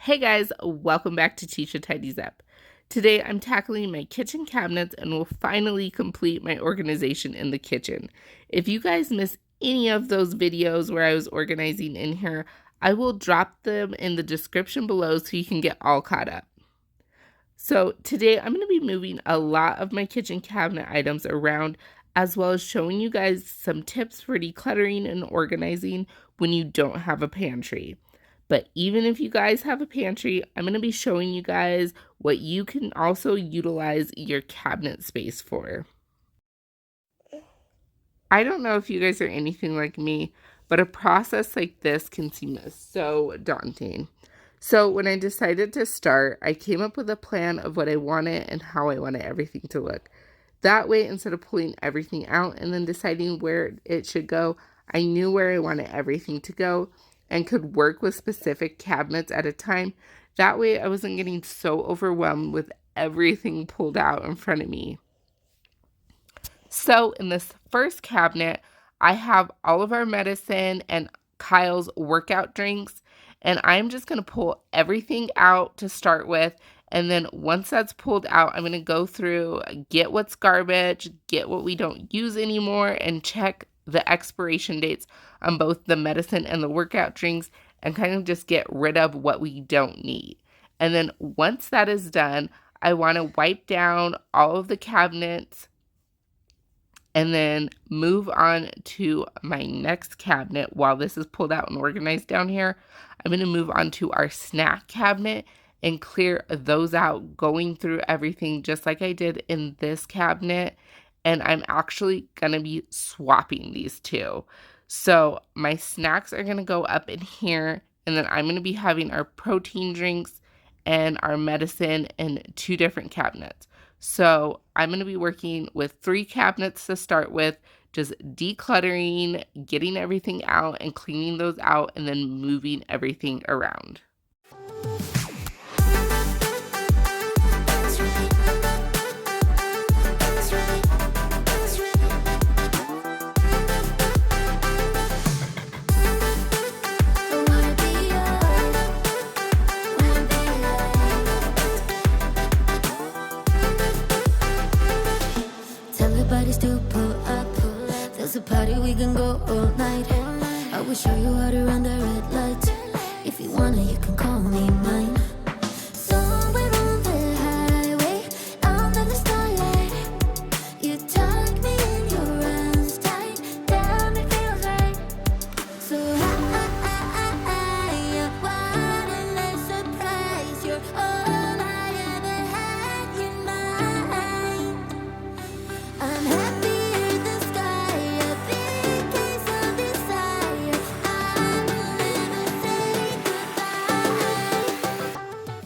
Hey guys, welcome back to Tisha Tidies Up. Today I'm tackling my kitchen cabinets and will finally complete my organization in the kitchen. If you guys miss any of those videos where I was organizing in here, I will drop them in the description below so you can get all caught up. So today I'm going to be moving a lot of my kitchen cabinet items around, as well as showing you guys some tips for decluttering and organizing when you don't have a pantry. But even if you guys have a pantry, I'm going to be showing you guys what you can also utilize your cabinet space for. I don't know if you guys are anything like me, but a process like this can seem so daunting. So when I decided to start, I came up with a plan of what I wanted and how I wanted everything to look. That way, instead of pulling everything out and then deciding where it should go, I knew where I wanted everything to go and could work with specific cabinets at a time. That way, I wasn't getting so overwhelmed with everything pulled out in front of me. So in this first cabinet, I have all of our medicine and Kyle's workout drinks, and I'm just going to pull everything out to start with. And then once that's pulled out, I'm going to go through, get what's garbage, get what we don't use anymore, and check the expiration dates on both the medicine and the workout drinks and kind of just get rid of what we don't need. And then once that is done, I want to wipe down all of the cabinets and then move on to my next cabinet. While this is pulled out and organized down here, I'm going to move on to our snack cabinet and clear those out, going through everything just like I did in this cabinet. And I'm actually going to be swapping these two. So my snacks are going to go up in here, and then I'm going to be having our protein drinks and our medicine in two different cabinets. So I'm going to be working with 3 cabinets to start with, just decluttering, getting everything out and cleaning those out, and then moving everything around. To pull up, there's a party we can go all night. I will show you how to run the red light. If you wanna, you can call me mine. Somewhere on the highway, under the starlight, you tuck me in your arms tight. Damn, it feels right. So what a nice surprise. You're all I ever had in mind. I'm happier than sky, a big case of desire. I will never say goodbye.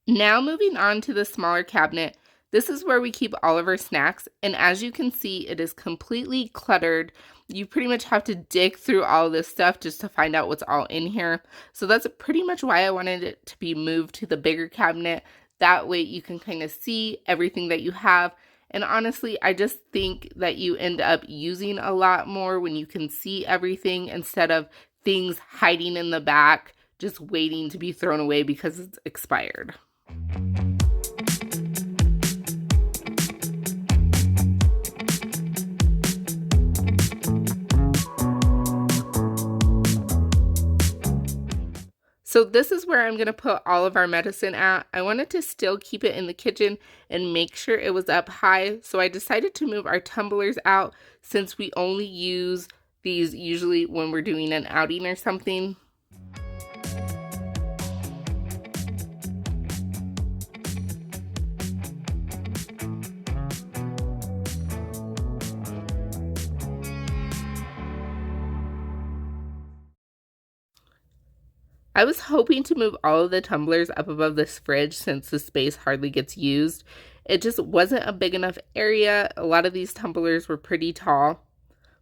Now moving on to the smaller cabinet. This is where we keep all of our snacks, and as you can see, it is completely cluttered. You pretty much have to dig through all this stuff just to find out what's all in here. So that's pretty much why I wanted it to be moved to the bigger cabinet. That way you can kind of see everything that you have. And honestly, I just think that you end up using a lot more when you can see everything instead of things hiding in the back, just waiting to be thrown away because it's expired. So this is where I'm going to put all of our medicine at. I wanted to still keep it in the kitchen and make sure it was up high. So I decided to move our tumblers out since we only use these usually when we're doing an outing or something. I was hoping to move all of the tumblers up above this fridge since the space hardly gets used. It just wasn't a big enough area. A lot of these tumblers were pretty tall.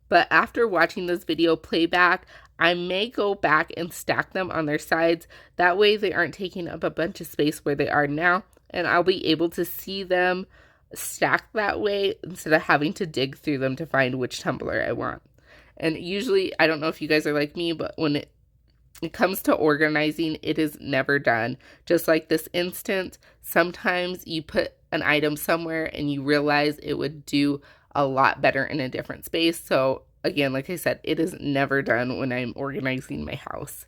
But after watching this video playback, I may go back and stack them on their sides. That way they aren't taking up a bunch of space where they are now. And I'll be able to see them stacked that way instead of having to dig through them to find which tumbler I want. And usually, I don't know if you guys are like me, but when it comes to organizing, it is never done. Just like this instance, sometimes you put an item somewhere and you realize it would do a lot better in a different space. So, again, like I said, it is never done when I'm organizing my house.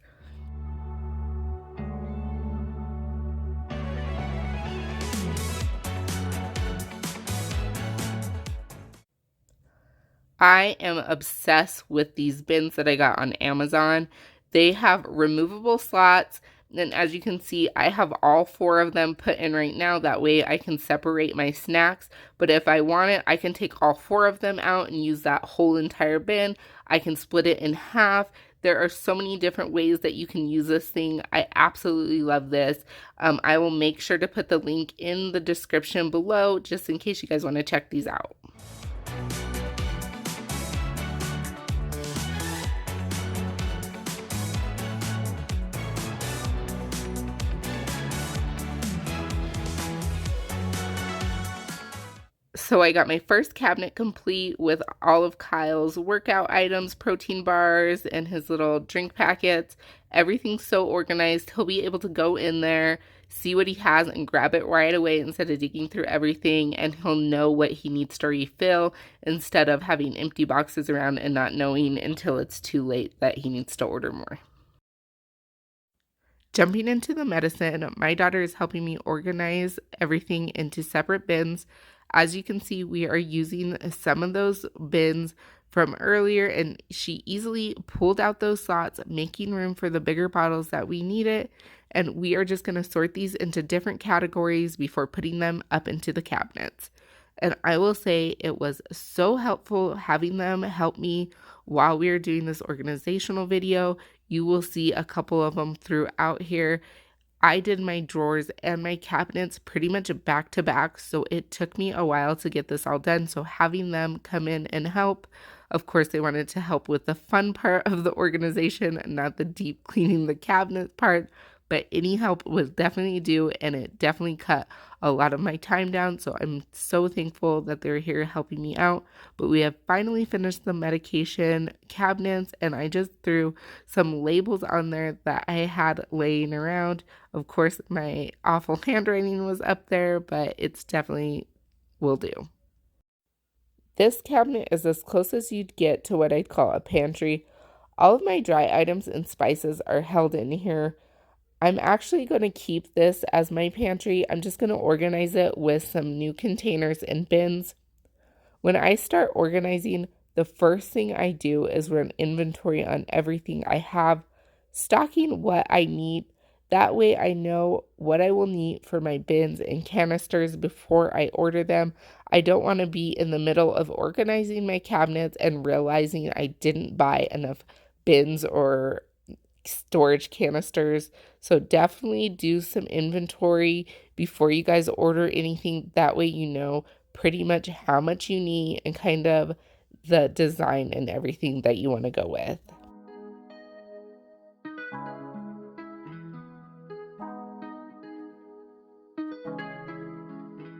I am obsessed with these bins that I got on Amazon. They have removable slots, and as you can see, I have all 4 of them put in right now. That way I can separate my snacks, but if I want it, I can take all 4 of them out and use that whole entire bin. I can split it in half. There are so many different ways that you can use this thing. I absolutely love this. I will make sure to put the link in the description below just in case you guys want to check these out. So I got my first cabinet complete with all of Kyle's workout items, protein bars, and his little drink packets. Everything's so organized. He'll be able to go in there, see what he has, and grab it right away instead of digging through everything. And he'll know what he needs to refill instead of having empty boxes around and not knowing until it's too late that he needs to order more. Jumping into the medicine, my daughter is helping me organize everything into separate bins. As you can see, we are using some of those bins from earlier, and she easily pulled out those slots, making room for the bigger bottles that we needed. And we are just going to sort these into different categories before putting them up into the cabinets. And I will say it was so helpful having them help me while we are doing this organizational video. You will see a couple of them throughout here. I did my drawers and my cabinets pretty much back to back, so it took me a while to get this all done. So having them come in and help, of course, they wanted to help with the fun part of the organization, not the deep cleaning the cabinet part, but any help was definitely due, and it definitely cut a lot of my time down. So I'm so thankful that they're here helping me out. But we have finally finished the medication cabinets, and I just threw some labels on there that I had laying around. Of course, my awful handwriting was up there, but it's definitely will do. This cabinet is as close as you'd get to what I'd call a pantry. All of my dry items and spices are held in here. I'm actually going to keep this as my pantry. I'm just going to organize it with some new containers and bins. When I start organizing, the first thing I do is run inventory on everything I have, stocking what I need. That way I know what I will need for my bins and canisters before I order them. I don't want to be in the middle of organizing my cabinets and realizing I didn't buy enough bins or storage canisters. So definitely do some inventory before you guys order anything. That way you know pretty much how much you need and kind of the design and everything that you want to go with.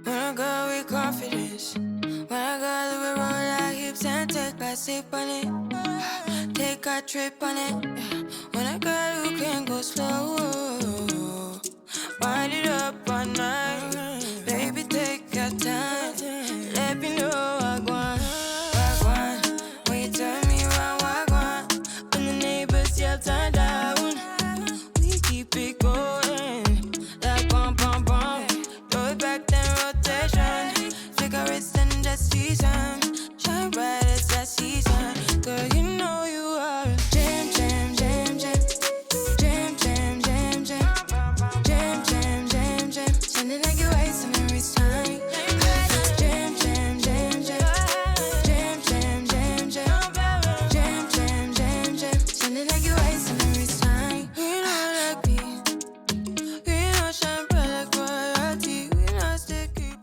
When I go with confidence, when I go to the road, I hips and take a sip on it, take a trip on it. When I go, you can go slow, wind it up all night, baby, take your time, let me know I want. When you turn me around, I want. When the neighbors yell turn down, we keep it going, like pom pom pom. Throw it back then rotation, cigarettes and the season, shine bright as that season. Girl, you know you are a jam, jam, jam, jam, jam, jam, jam, jam, jam, jam, jam, jam. Sounding like you're wasting every time. Jam, jam, jam, jam, jam, jam, jam, jam, jam, jam, jam, jam. Sounding like you're wasting every time. We know like me, we know shine bright like royalty. We know sticky.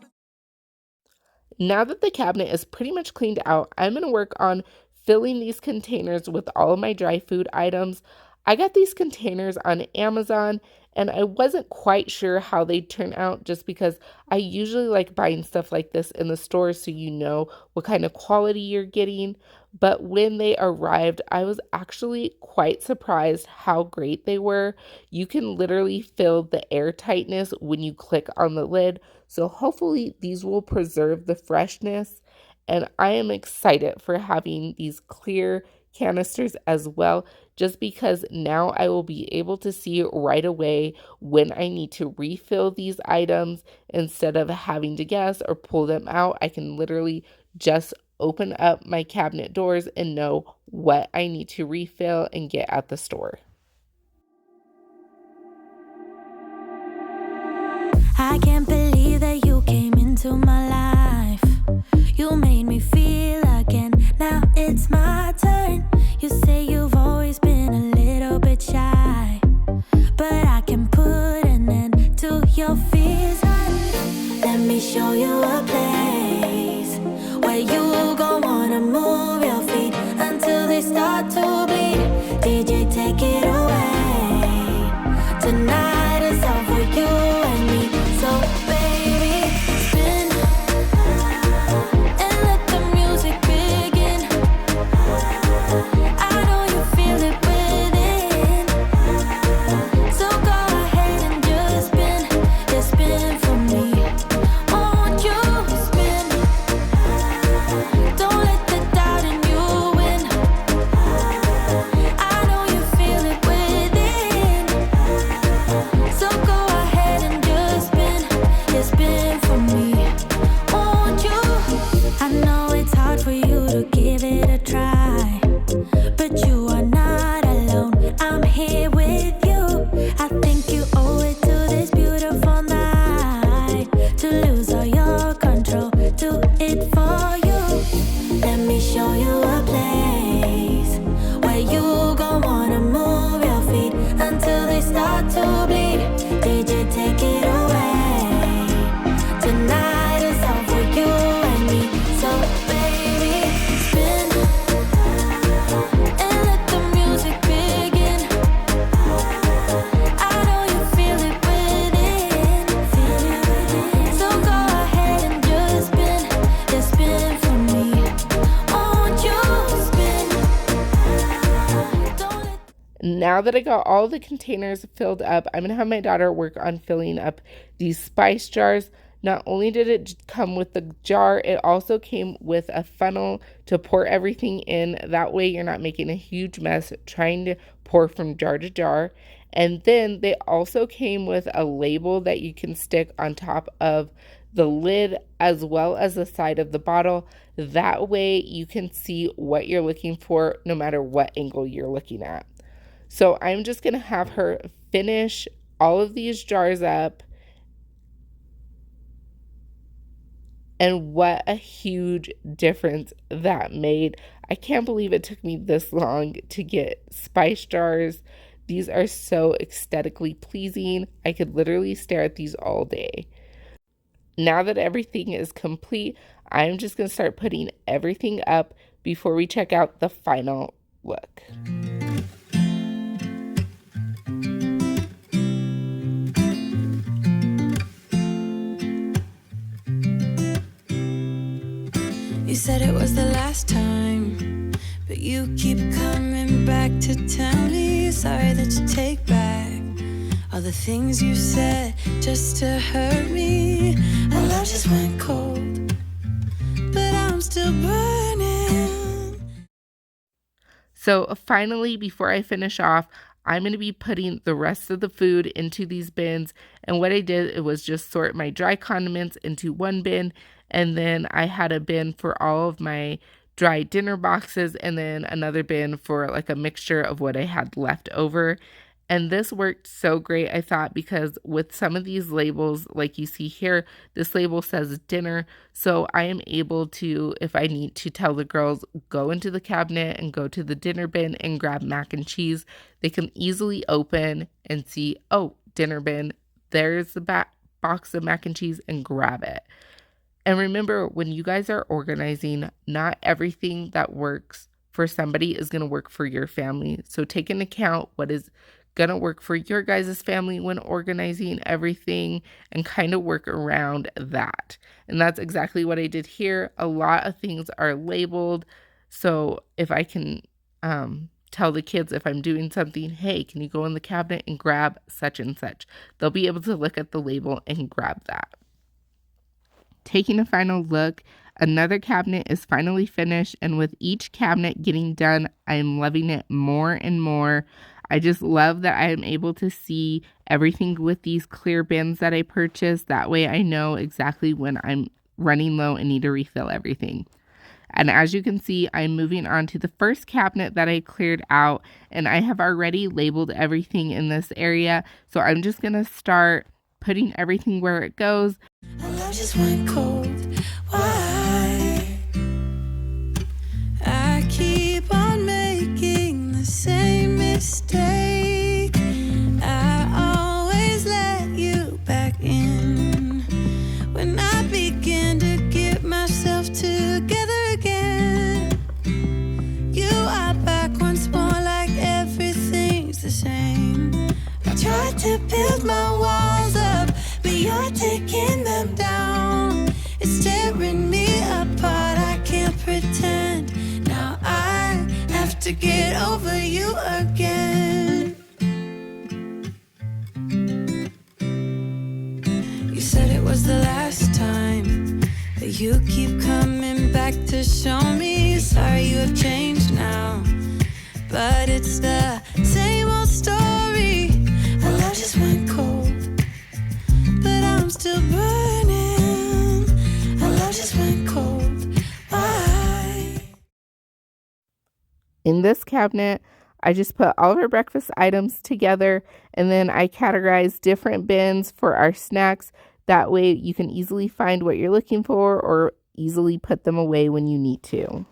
Now that the cabinet is pretty much cleaned out, I'm going to work on filling these containers with all of my dry food items. I got these containers on Amazon, And I wasn't quite sure how they'd turn out just because I usually like buying stuff like this in the store so you know what kind of quality you're getting. But when they arrived, I was actually quite surprised how great they were. You can literally feel the air tightness when you click on the lid. So hopefully these will preserve the freshness. And I am excited for having these clear canisters as well, just because now I will be able to see right away when I need to refill these items instead of having to guess or pull them out. I can literally just open up my cabinet doors and know what I need to refill and get at the store. I can't believe that you came into my life. You made me feel again. Now it's my turn. You say you've always been a little bit shy, but I can put an end to your fears. Let me show you a place where you gon' wanna move your feet until they start to bleed. DJ, take it away. Tonight is all for you and me. So baby, spin and let the music begin. I know you feel it within. So go ahead and just spin for me. Won't you spin? Don't let the doubt in you win. I know you feel it within. So go ahead and just spin for me. Won't you? I know it's hard for you to give it a try, but you are not alone. I'm here with you. I think you owe it to this beautiful night to lose all your control. Do it for you. Let me show you a place where you gon' wanna move your feet until they start to bleed. DJ, take it away. Tonight is all for you and me. So baby, spin and let the music begin. I know you feel it within. So go ahead and just spin for me. Won't you spin? Don't let Now that I got all the containers filled up, I'm going to have my daughter work on filling up these spice jars. Not only did it come with the jar, it also came with a funnel to pour everything in. That way you're not making a huge mess trying to pour from jar to jar. And then they also came with a label that you can stick on top of the lid as well as the side of the bottle. That way you can see what you're looking for no matter what angle you're looking at. So I'm just going to have her finish all of these jars up. And what a huge difference that made. I can't believe it took me this long to get spice jars. These are so aesthetically pleasing. I could literally stare at these all day. Now that everything is complete, I'm just going to start putting everything up before we check out the final look. You said it was the last time, but you keep coming back to tell me sorry that you take back all the things you said just to hurt me. Our love just went cold, but I'm still burning. So finally, before I finish off, I'm going to be putting the rest of the food into these bins. And what I did, it was just sort my dry condiments into one bin. And then I had a bin for all of my dry dinner boxes and then another bin for like a mixture of what I had left over. And this worked so great, I thought, because with some of these labels, like you see here, this label says dinner. So I am able to, if I need to tell the girls, go into the cabinet and go to the dinner bin and grab mac and cheese, they can easily open and see, oh, dinner bin, there's the box of mac and cheese, and grab it. And remember, when you guys are organizing, not everything that works for somebody is going to work for your family. So take into account what is gonna work for your guys' family when organizing everything and kind of work around that. And that's exactly what I did here. A lot of things are labeled. So if I can tell the kids if I'm doing something, hey, can you go in the cabinet and grab such and such? They'll be able to look at the label and grab that. Taking a final look, another cabinet is finally finished, and with each cabinet getting done, I am loving it more and more. I just love that I am able to see everything with these clear bins that I purchased. That way I know exactly when I'm running low and need to refill everything. And as you can see, I'm moving on to the first cabinet that I cleared out, and I have already labeled everything in this area. So I'm just going to start putting everything where it goes. Our love just went cold. Why? I keep on making the same mistake. I always let you back in when I begin to get myself together again. You are back once more like everything's the same. I tried to build my walls up, but you're taking them down. It's tearing me apart, I can't pretend. Now I have to get over you again. You said it was the last time, but you keep coming back to show me. Sorry you have changed now, but it's the same old story. Our love just went cold, but I'm still burning. Our love just went cold. Why? In this cabinet, I just put all of our breakfast items together, and then I categorize different bins for our snacks. That way you can easily find what you're looking for or easily put them away when you need to.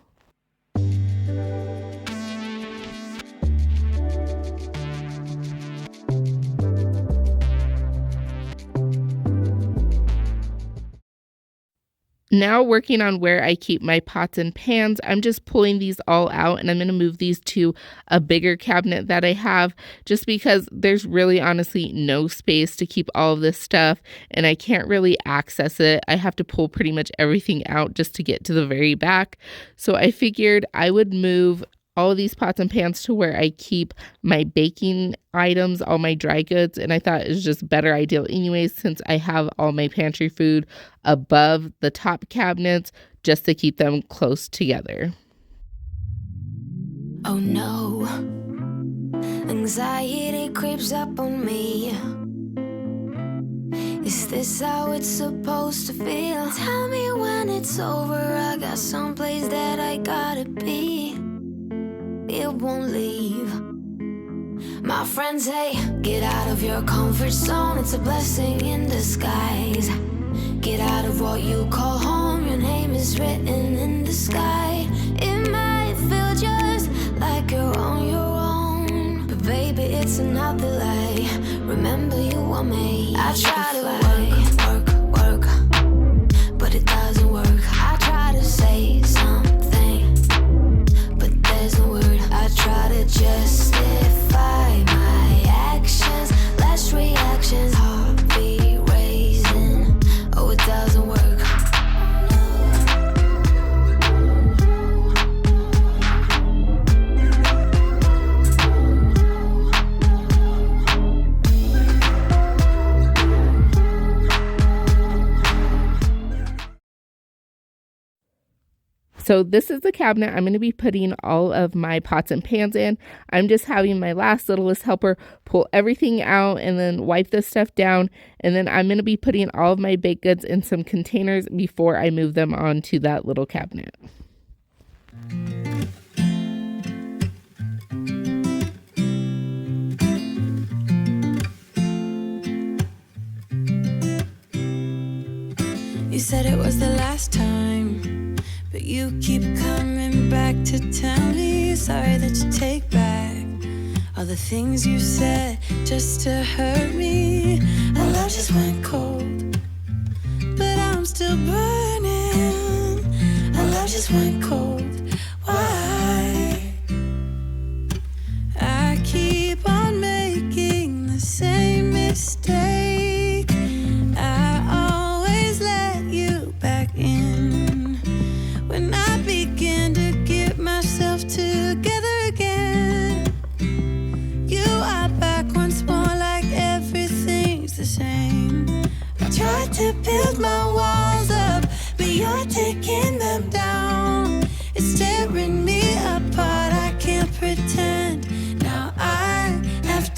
Now working on where I keep my pots and pans, I'm just pulling these all out, and I'm going to move these to a bigger cabinet that I have just because there's really honestly no space to keep all of this stuff, and I can't really access it. I have to pull pretty much everything out just to get to the very back. So I figured I would move all of these pots and pans to where I keep my baking items, all my dry goods, and I thought it was just a better idea anyways since I have all my pantry food above the top cabinets just to keep them close together. Oh no, anxiety creeps up on me. Is this how it's supposed to feel? Tell me when it's over, I got someplace that I gotta be. It won't leave. My friends say, get out of your comfort zone. It's a blessing in disguise. Get out of what you call home. Your name is written in the sky. It might feel just like you're on your own, but baby, it's another lie. Remember you were made. I try to work, but it doesn't work. I try to say something, but there's no word. I try to justify my actions, less reactions, heartbeat raising. Oh, it doesn't work. So this is the cabinet I'm going to be putting all of my pots and pans in. I'm just having my last littlest helper pull everything out and then wipe this stuff down. And then I'm going to be putting all of my baked goods in some containers before I move them onto that little cabinet. You said it was the last time, but you keep coming back to tell me sorry that you take back all the things you said just to hurt me. Our love just went cold, but I'm still burning. Our love just went cold. Why? I keep on making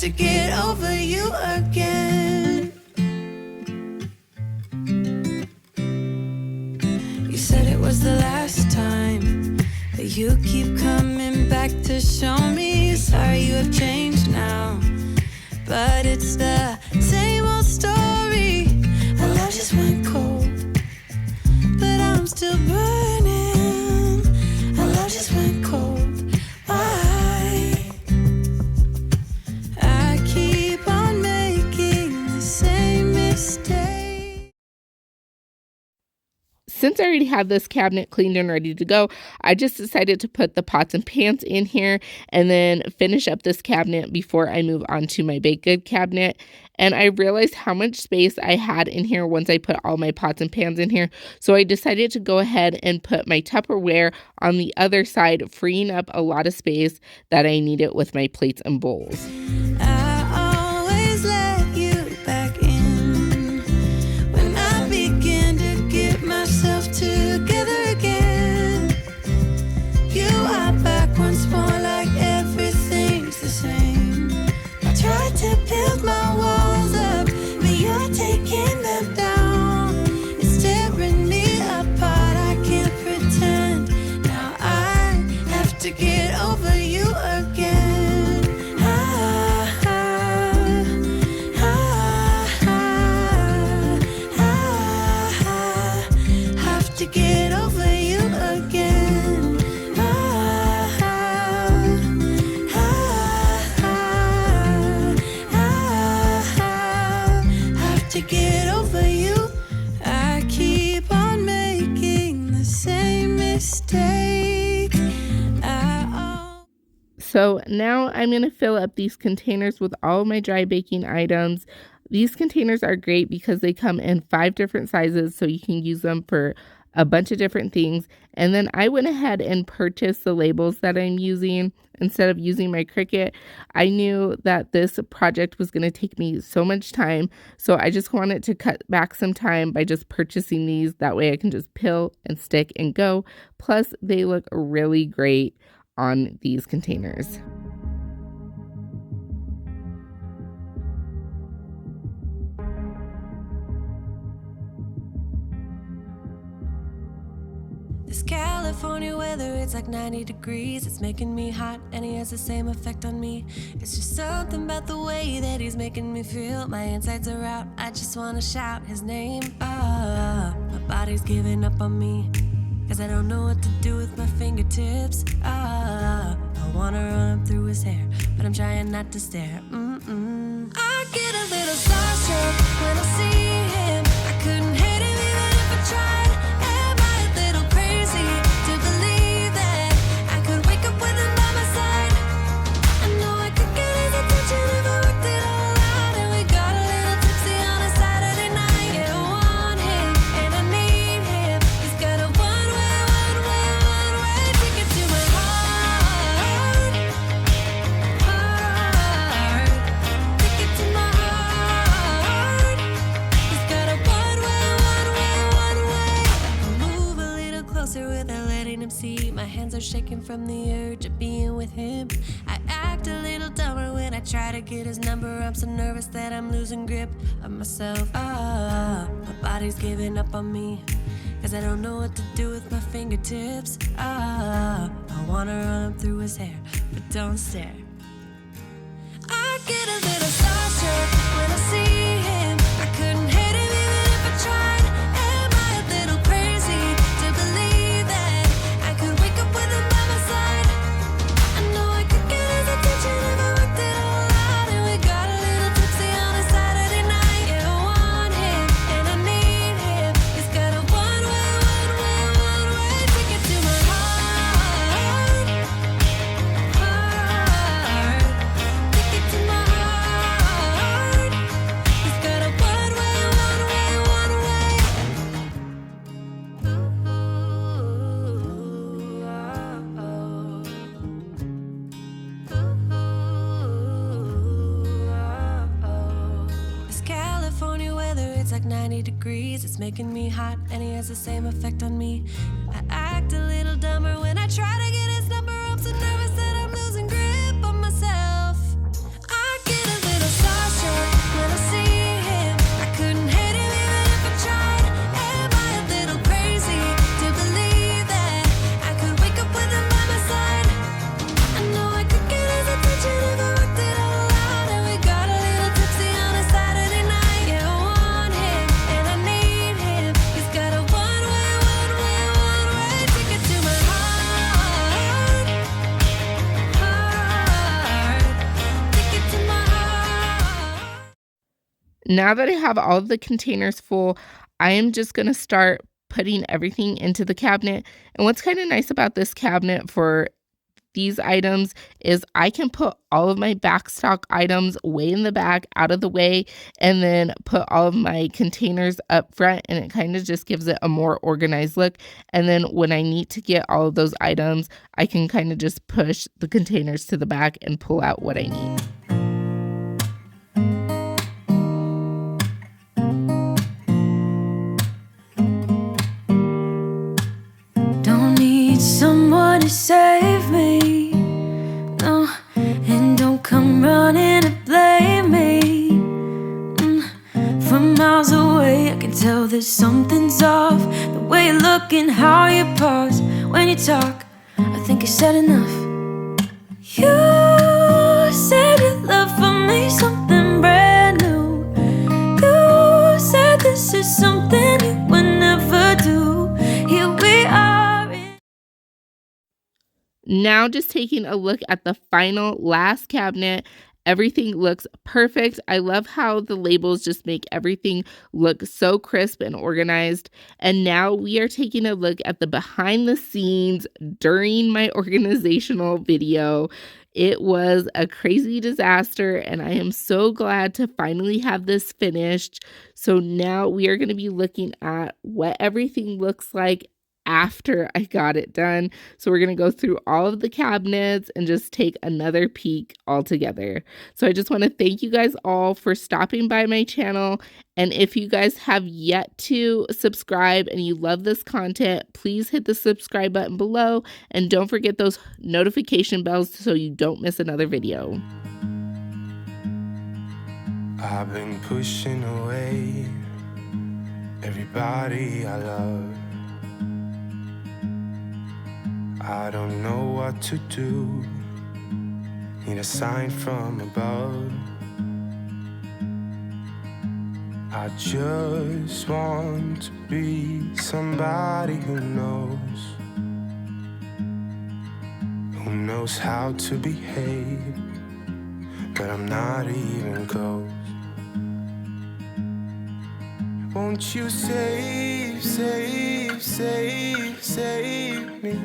to get over you again. You said it was the last time, but you keep coming back to show me. Sorry you have changed now, but it's the same old story. Our love just went cold, but I'm still burning. Our love just went cold. Why? I keep on making the same mistake. Since I already have this cabinet cleaned and ready to go, I just decided to put the pots and pans in here and then finish up this cabinet before I move on to my baked good cabinet. And I realized how much space I had in here once I put all my pots and pans in here. So I decided to go ahead and put my Tupperware on the other side, freeing up a lot of space that I needed with my plates and bowls. I always let you back in when I begin to get myself together again. You are back once more, like everything's the same. I tried to build my walls up, but you're taking them down. It's tearing me apart, I can't pretend. Now I have to get over you again. Have to get over you again. Have to get over you. I keep on making the same mistake. So now I'm going to fill up these containers with all of my dry baking items. These containers are great because they come in 5 different sizes, so you can use them for a bunch of different things. And then I went ahead and purchased the labels that I'm using instead of using my Cricut. I knew that this project was going to take me so much time, so I just wanted to cut back some time by just purchasing these. That way I can just peel and stick and go. Plus, they look really great on these containers. This California weather, it's like 90 degrees. It's making me hot and he has the same effect on me. It's just something about the way that he's making me feel. My insides are out, I just wanna shout his name. My body's giving up on me, cause I don't know what to do with my fingertips. I wanna run up through his hair, but I'm trying not to stare. I get a little starstruck when I see him. I couldn't hit him even if I tried. Am I a little crazy to believe that I could wake up with him by my side? I know I could get his attention if I worked it all out. And we got a little tipsy on a Saturday night. Yeah, I want him and I need him. He's got a one-way ticket to my heart. Ticket to my heart. He's got a one-way. Move a little closer without letting him see. My hands are shaking from the urge of being with him. I act a little dumber when I try to get his number. I'm so nervous that I'm losing grip of myself. My body's giving up on me, cause I don't know what to do with my fingertips. I wanna run up through his hair, but don't stare. I get a little starstruck when I see him. I couldn't hit him even if I tried. Am I a little crazy to believe that I could wake up with him by my side? I know I could get his attention if I worked it all out. And we got a little tipsy on a Saturday night. Yeah, I want him and I need him. He's got a one-way ticket to my heart. Ticket to my heart. He's got a one-way. This California weather, it's like 90 degrees. It's making me hot and he has the same effect on me. I act a little dumber when I try to get his number. I'm so nervous that I'm losing grip on myself. I get a Now that I have all of the containers full, I am just going to start putting everything into the cabinet. And what's kind of nice about this cabinet for these items is I can put all of my backstock items way in the back, out of the way, and then put all of my containers up front, and it kind of just gives it a more organized look. And then when I need to get all of those items, I can kind of just push the containers to the back and pull out what I need. Don't need someone to save me, no, and don't come running to blame me. From miles away I can tell that something's off. The way you look and how you pause when you talk, I think I said enough. You said your love for me something brand new. You said this is something you would never do. Here we are. Now just taking a look at the final last cabinet. Everything looks perfect. I love how the labels just make everything look so crisp and organized. And now we are taking a look at the behind the scenes during my organizational video. It was a crazy disaster, and I am so glad to finally have this finished. So now we are going to be looking at what everything looks like after I got it done. So we're going to go through all of the cabinets and just take another peek all together. So I just want to thank you guys all for stopping by my channel. And if you guys have yet to subscribe and you love this content, please hit the subscribe button below. And don't forget those notification bells so you don't miss another video. I've been pushing away everybody I love. I don't know what to do. Need a sign from above. I just want to be somebody who knows how to behave, but I'm not even close. Won't you save, save, save, save me?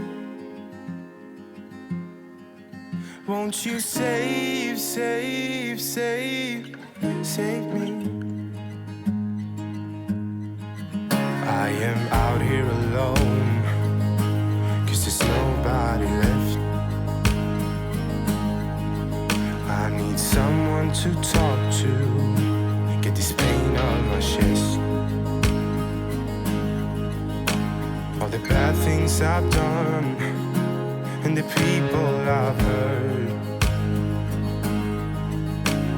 Won't you save, save, save, save me? I am out here alone, 'cause there's nobody left. I need someone to talk to, get this pain on my chest. All the bad things I've done and the people I've hurt.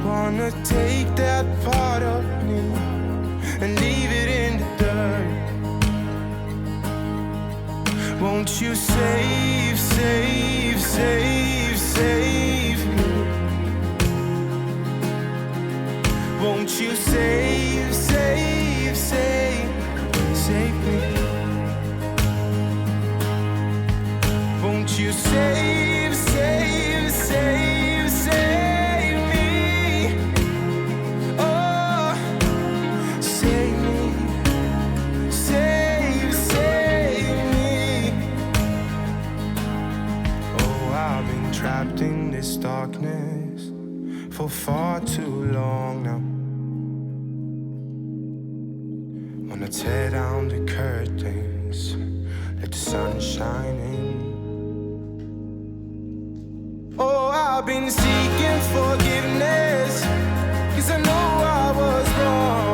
Wanna take that part of me and leave it in the dirt. Won't you save, save, save, save me? Won't you save, save, save, save me? Won't you save, save, save, save me? Oh, save me, save, save me. Oh, I've been trapped in this darkness for far too long now. Wanna tear down the curtains, let the sun shine in. Oh, I've been seeking forgiveness, 'cause I know I was wrong.